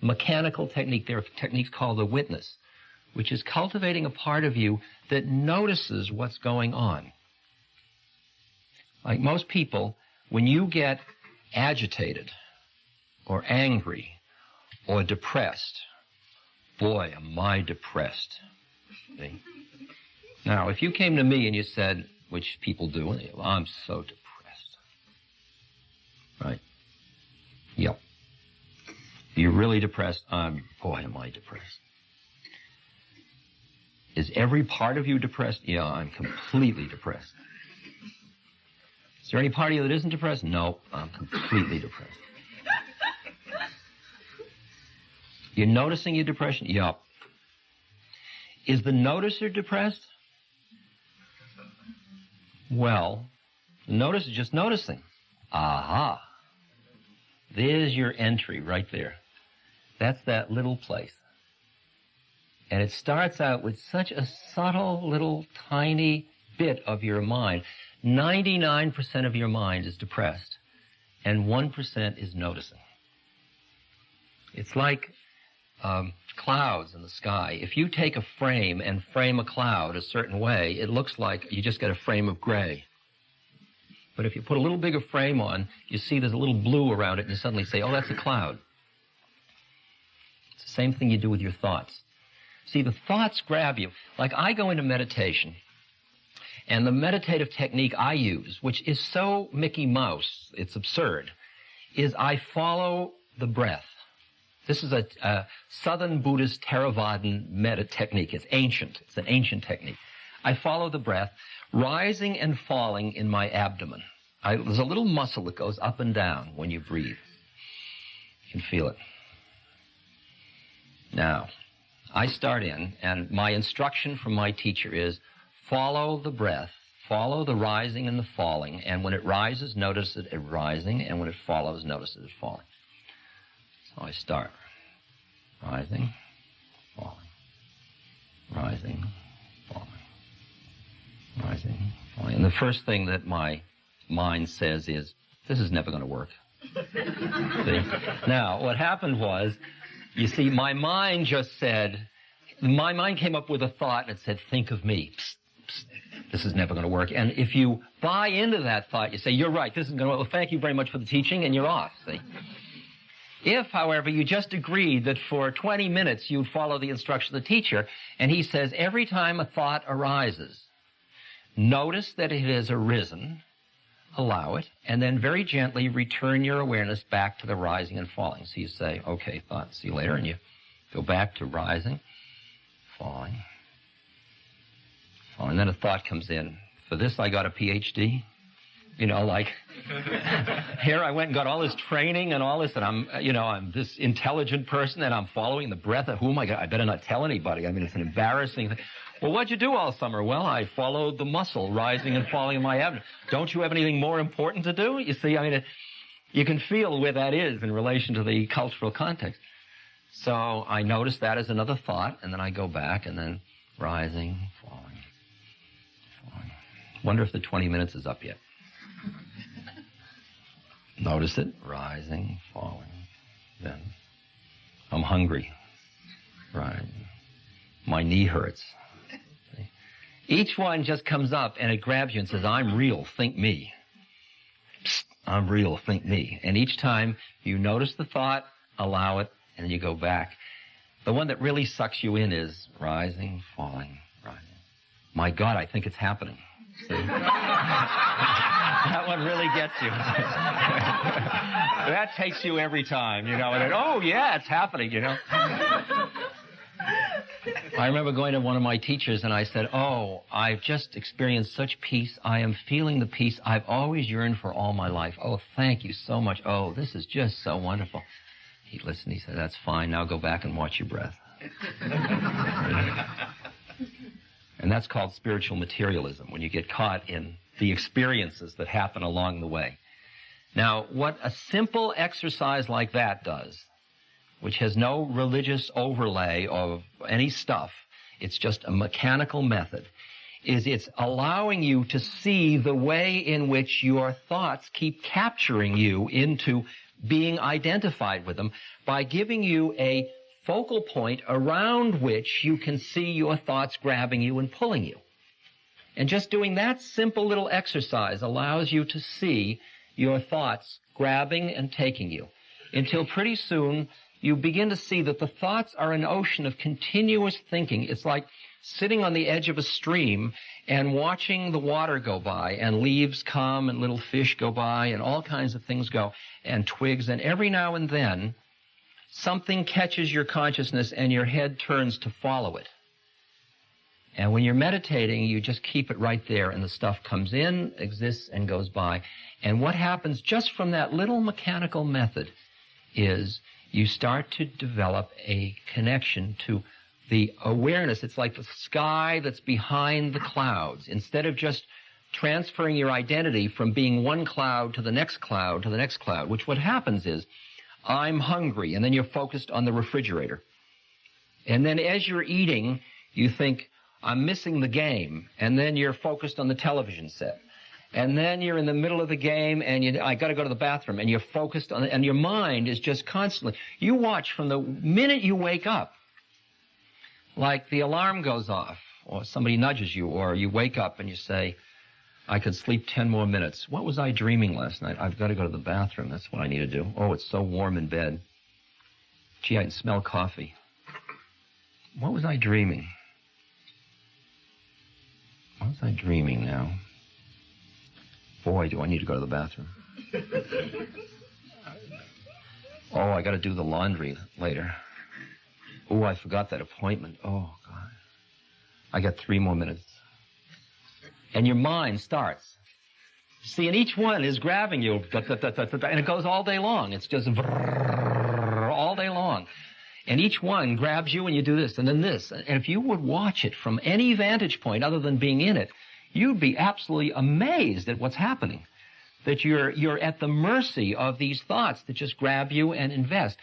mechanical technique. There are techniques called the witness, which is cultivating a part of you that notices what's going on. Like most people, when you get agitated or angry or depressed, boy, am I depressed. See? Now, if you came to me and you said, which people do, I'm so depressed. Right? Yep. You're really depressed? Boy, am I depressed. Is every part of you depressed? Yeah, I'm completely depressed. Is there any part of you that isn't depressed? No, I'm completely depressed. You're noticing your depression? Yup. Is the noticer depressed? Well, the notice is just noticing. Aha. There's your entry right there. That's that little place. And it starts out with such a subtle little tiny bit of your mind. 99% of your mind is depressed, and 1% is noticing. It's like clouds in the sky. If you take a frame and frame a cloud a certain way, it looks like you just get a frame of gray. But if you put a little bigger frame on, you see there's a little blue around it, and you suddenly say, oh, that's a cloud. It's the same thing you do with your thoughts. See, the thoughts grab you. Like I go into meditation, and the meditative technique I use, which is so Mickey Mouse, it's absurd, is I follow the breath. This is a Southern Buddhist Theravadan technique. It's ancient. It's an ancient technique. I follow the breath, rising and falling in my abdomen. There's a little muscle that goes up and down when you breathe. You can feel it. Now, I start in, and my instruction from my teacher is follow the breath, follow the rising and the falling, and when it rises, notice it rising, and when it follows, notice it falling. So I start. Rising, falling, rising, falling, rising, falling. And the first thing that my mind says is, this is never going to work. See? Now, what happened was, you see, my mind came up with a thought and it said, think of me. Psst, psst, this is never going to work. And if you buy into that thought, you say, you're right, this isn't going to work. Well, thank you very much for the teaching, and you're off, see? If, however, you just agreed that for 20 minutes you'd follow the instruction of the teacher, and he says every time a thought arises, notice that it has arisen, allow it, and then very gently return your awareness back to the rising and falling. So you say, okay, thought, see you later, and you go back to rising, falling, falling. And then a thought comes in. For this I got a PhD. You know, like, here I went and got all this training and all this, and I'm this intelligent person, and I'm following the breath of who am I going to, I better not tell anybody. I mean, it's an embarrassing thing. Well, what'd you do all summer? Well, I followed the muscle rising and falling in my abdomen. Don't you have anything more important to do? You see, I mean, you can feel where that is in relation to the cultural context. So I notice that as another thought, and then I go back, and then rising, falling, falling. Wonder if the 20 minutes is up yet. Notice it, rising, falling. Then I'm hungry. Right. My knee hurts. See? Each one just comes up and it grabs you and says, I'm real, think me. Psst, I'm real, think me. And each time you notice the thought, allow it, and then you go back. The one that really sucks you in is rising, falling, rising. My God, I think it's happening. See? That one really gets you. That takes you every time, you know. And oh, yeah, it's happening, you know. I remember going to one of my teachers and I said, oh, I've just experienced such peace. I am feeling the peace I've always yearned for all my life. Oh, thank you so much. Oh, this is just so wonderful. He listened. He said, that's fine. Now go back and watch your breath. And that's called spiritual materialism, when you get caught in the experiences that happen along the way. Now, what a simple exercise like that does, which has no religious overlay of any stuff, it's just a mechanical method, is it's allowing you to see the way in which your thoughts keep capturing you into being identified with them by giving you a focal point around which you can see your thoughts grabbing you and pulling you. And just doing that simple little exercise allows you to see your thoughts grabbing and taking you, until pretty soon you begin to see that the thoughts are an ocean of continuous thinking. It's like sitting on the edge of a stream and watching the water go by, and leaves come and little fish go by and all kinds of things go, and twigs, and every now and then something catches your consciousness and your head turns to follow it. And when you're meditating, you just keep it right there, and the stuff comes in, exists, and goes by. And what happens just from that little mechanical method is you start to develop a connection to the awareness. It's like the sky that's behind the clouds. Instead of just transferring your identity from being one cloud to the next cloud to the next cloud, which what happens is, I'm hungry, and then you're focused on the refrigerator. And then as you're eating, you think, I'm missing the game, and then you're focused on the television set. And then you're in the middle of the game, and I got to go to the bathroom, and you're focused on it, and your mind is just constantly. You watch from the minute you wake up, like the alarm goes off, or somebody nudges you, or you wake up and you say, I could sleep 10 more minutes. What was I dreaming last night? I've got to go to the bathroom. That's what I need to do. Oh, it's so warm in bed. Gee, I can smell coffee. What was I dreaming? What was I dreaming now? Boy, do I need to go to the bathroom. Oh, I got to do the laundry later. Oh, I forgot that appointment. Oh, God. I got 3 more minutes. And your mind starts. See, and each one is grabbing you, and it goes all day long. It's just all day long. And each one grabs you, and you do this, and then this. And if you would watch it from any vantage point other than being in it, you'd be absolutely amazed at what's happening. That you're at the mercy of these thoughts that just grab you and invest.